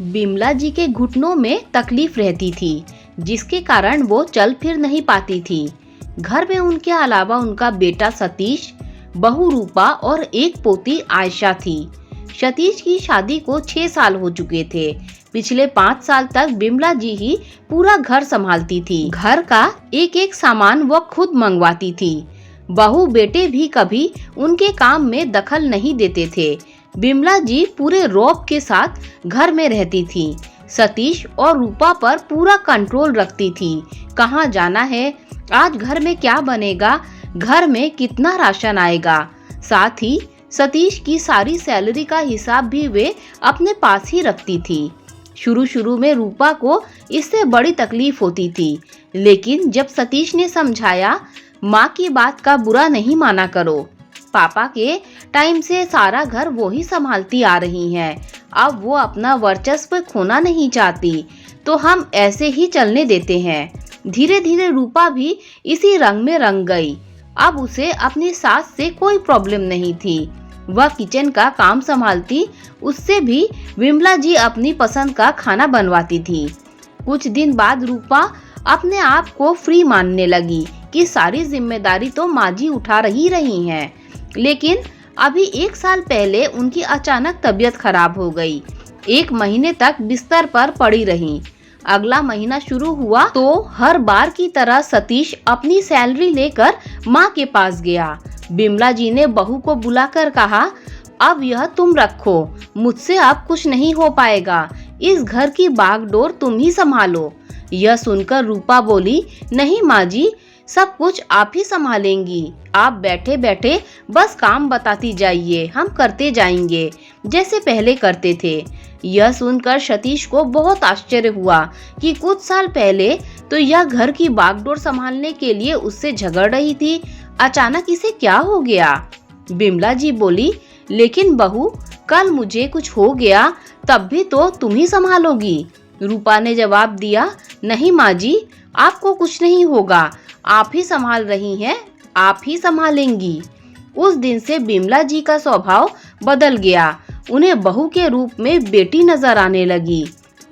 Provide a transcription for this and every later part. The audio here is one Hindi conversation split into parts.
बिमला जी के घुटनों में तकलीफ रहती थी, जिसके कारण वो चल फिर नहीं पाती थी। घर में उनके अलावा उनका बेटा सतीश, बहू रूपा और एक पोती आयशा थी। सतीश की शादी को 6 साल हो चुके थे। पिछले 5 साल तक बिमला जी ही पूरा घर संभालती थी। घर का एक एक सामान वो खुद मंगवाती थी। बहू बेटे भी कभी उनके काम में दखल नहीं देते थे। बिमला जी पूरे रौब के साथ घर में रहती थी। सतीश और रूपा पर पूरा कंट्रोल रखती थी। कहाँ जाना है, आज घर में क्या बनेगा, घर में कितना राशन आएगा। साथ ही सतीश की सारी सैलरी का हिसाब भी वे अपने पास ही रखती थी। शुरू में रूपा को इससे बड़ी तकलीफ होती थी, लेकिन जब सतीश ने समझाया, माँ की बात का बुरा नहीं माना करो, पापा के टाइम से सारा घर वो ही संभालती आ रही हैं, अब वो अपना वर्चस्व खोना नहीं चाहती, तो हम ऐसे ही चलने देते हैं। धीरे धीरे रूपा भी इसी रंग में रंग गई। अब उसे अपनी सास से कोई प्रॉब्लम नहीं थी। वह किचन का काम संभालती, उससे भी बिमला जी अपनी पसंद का खाना बनवाती थी। कुछ दिन बाद रूपा अपने आप को फ्री मानने लगी कि सारी जिम्मेदारी तो माँ जी उठा रही हैं। लेकिन अभी 1 साल पहले उनकी अचानक तबीयत खराब हो गई। 1 महीने तक बिस्तर पर पड़ी रहीं। अगला महीना शुरू हुआ तो हर बार की तरह सतीश अपनी सैलरी लेकर माँ के पास गया। बिमला जी ने बहू को बुलाकर कहा, अब यह तुम रखो, मुझसे अब कुछ नहीं हो पाएगा, इस घर की बागडोर तुम ही संभालो। यह सुनकर रूपा बोली, नहीं माँ जी, सब कुछ आप ही संभालेंगी, आप बैठे बैठे बस काम बताती जाइए, हम करते जाएंगे जैसे पहले करते थे। यह सुनकर सतीश को बहुत आश्चर्य हुआ कि कुछ साल पहले तो यह घर की बागडोर संभालने के लिए उससे झगड़ रही थी, अचानक इसे क्या हो गया। बिमला जी बोली, लेकिन बहू, कल मुझे कुछ हो गया तब भी तो तुम ही संभालोगी। रूपा ने जवाब दिया, नहीं माँ जी, आपको कुछ नहीं होगा, आप ही संभाल रही हैं, आप ही संभालेंगी। उस दिन से बिमला जी का स्वभाव बदल गया। उन्हें बहू के रूप में बेटी नजर आने लगी।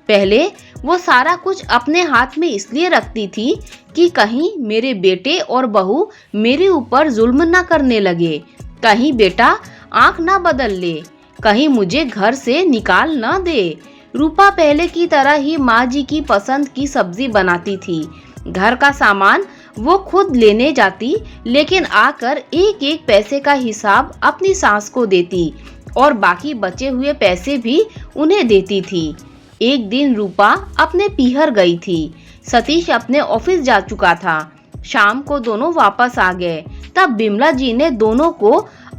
पहले वो सारा कुछ अपने हाथ में इसलिए रखती थी कि कहीं मेरे बेटे और बहू मेरे ऊपर जुल्म ना करने लगे, कहीं बेटा आंख ना बदल ले, कहीं मुझे घर से निकाल ना दे। रूपा पहले की तरह ही माँ जी की पसंद की सब्जी बनाती थी। घर का सामान वो खुद लेने जाती, लेकिन आकर एक एक पैसे का हिसाब अपनी सास को देती और बाकी बचे हुए पैसे भी उन्हें देती थी। एक दिन रूपा अपने पीहर गई थी। सतीश अपने ऑफिस जा चुका था। शाम को दोनों वापस आ गए। तब बिमला जी ने दोनों को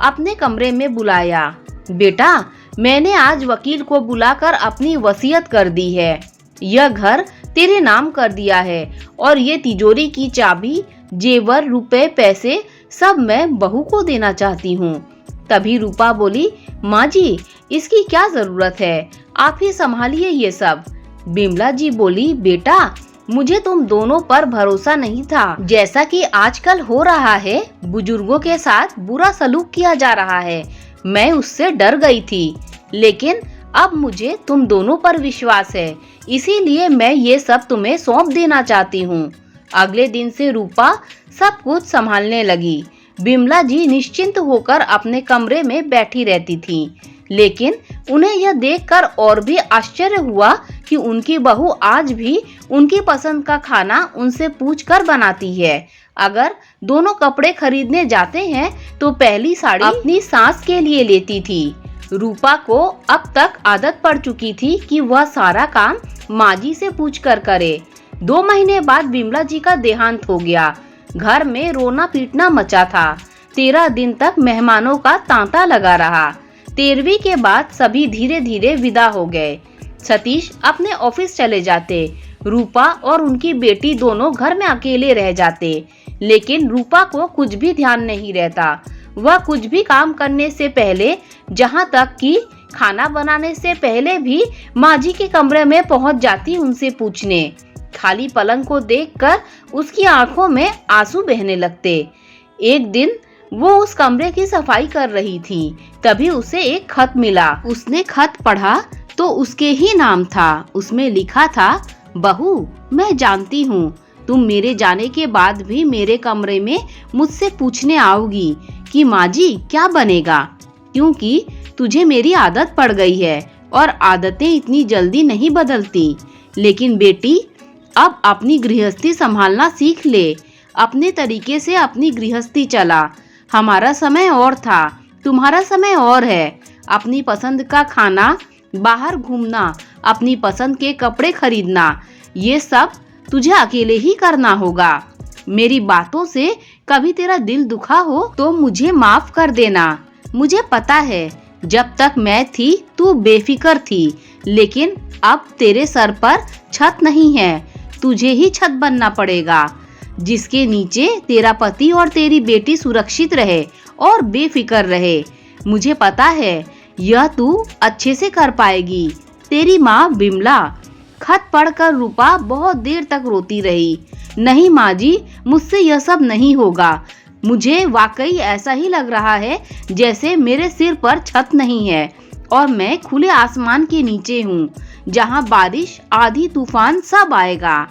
अपने कमरे में बुलाया। बेटा, मैंने आज वकील को बुलाकर अपनी वसीयत कर दी है। यह घर तेरे नाम कर दिया है और ये तिजोरी की चाबी, जेवर, रुपए, पैसे सब मैं बहू को देना चाहती हूँ। तभी रूपा बोली, माँ जी, इसकी क्या जरूरत है, आप ही संभालिए ये सब। बिमला जी बोली, बेटा, मुझे तुम दोनों पर भरोसा नहीं था। जैसा कि आजकल हो रहा है, बुजुर्गों के साथ बुरा सलूक किया जा रहा है, मैं उससे डर गई थी, लेकिन अब मुझे तुम दोनों पर विश्वास है, इसीलिए मैं ये सब तुम्हें सौंप देना चाहती हूँ। अगले दिन से रूपा सब कुछ संभालने लगी। बिमला जी निश्चिंत होकर अपने कमरे में बैठी रहती थी, लेकिन उन्हें यह देखकर और भी आश्चर्य हुआ कि उनकी बहू आज भी उनकी पसंद का खाना उनसे पूछकर बनाती है। अगर दोनों कपड़े खरीदने जाते हैं तो पहली साड़ी अपनी सास के लिए लेती थी। रूपा को अब तक आदत पड़ चुकी थी कि वह सारा काम माँ जी से पूछकर करे। 2 महीने बाद बिमला जी का देहांत हो गया। घर में रोना पीटना मचा था। 13 दिन तक मेहमानों का तांता लगा रहा। 13वीं के बाद सभी धीरे धीरे विदा हो गए। सतीश अपने ऑफिस चले जाते। रूपा और उनकी बेटी दोनों घर में अकेले रह जाते, लेकिन रूपा को कुछ भी ध्यान नहीं रहता। वह कुछ भी काम करने से पहले, जहाँ तक कि खाना बनाने से पहले भी माँ जी के कमरे में पहुँच जाती उनसे पूछने। खाली पलंग को देखकर उसकी आंखों में आंसू बहने लगते। एक दिन वो उस कमरे की सफाई कर रही थी, तभी उसे एक खत मिला। उसने खत पढ़ा तो उसके ही नाम था। उसमें लिखा था, बहू मैं जानती हूँ तुम मेरे जाने के बाद भी मेरे कमरे में मुझसे पूछने आओगी कि माँ जी क्या बनेगा, क्योंकि तुझे मेरी आदत पड़ गई है और आदतें इतनी जल्दी नहीं बदलती। लेकिन बेटी अब अपनी गृहस्थी संभालना सीख ले, अपने तरीके से अपनी गृहस्थी चला। हमारा समय और था, तुम्हारा समय और है। अपनी पसंद का खाना, बाहर घूमना, अपनी पसंद के कपड़े खरीदना, ये सब तुझे अकेले ही करना होगा। मेरी बातों से कभी तेरा दिल दुखा हो तो मुझे माफ कर देना। मुझे पता है जब तक मैं थी तू बेफिक्र थी, लेकिन अब तेरे सर पर छत नहीं है, तुझे ही छत बनना पड़ेगा जिसके नीचे तेरा पति और तेरी बेटी सुरक्षित रहे और बेफिक्र रहे। मुझे पता है यह तू अच्छे से कर पाएगी। तेरी माँ बिमला। खत पढ़कर रूपा बहुत देर तक रोती रही। नहीं माँ जी, मुझसे यह सब नहीं होगा। मुझे वाकई ऐसा ही लग रहा है जैसे मेरे सिर पर छत नहीं है और मैं खुले आसमान के नीचे हूँ, जहाँ बारिश, आंधी, तूफान सब आएगा।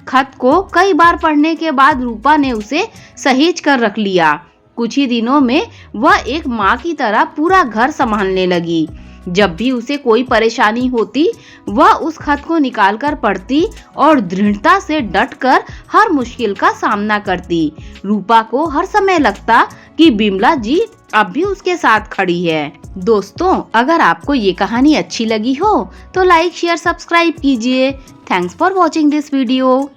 खत को कई बार पढ़ने के बाद रूपा ने उसे सहेज कर रख लिया। कुछ ही दिनों में वह एक माँ की तरह पूरा घर संभालने लगी। जब भी उसे कोई परेशानी होती, वह उस खत को निकालकर पढ़ती और दृढ़ता से डटकर हर मुश्किल का सामना करती। रूपा को हर समय लगता कि बिमला जी अब भी उसके साथ खड़ी है। दोस्तों, अगर आपको ये कहानी अच्छी लगी हो तो लाइक, शेयर, सब्सक्राइब कीजिए। Thanks for watching this video.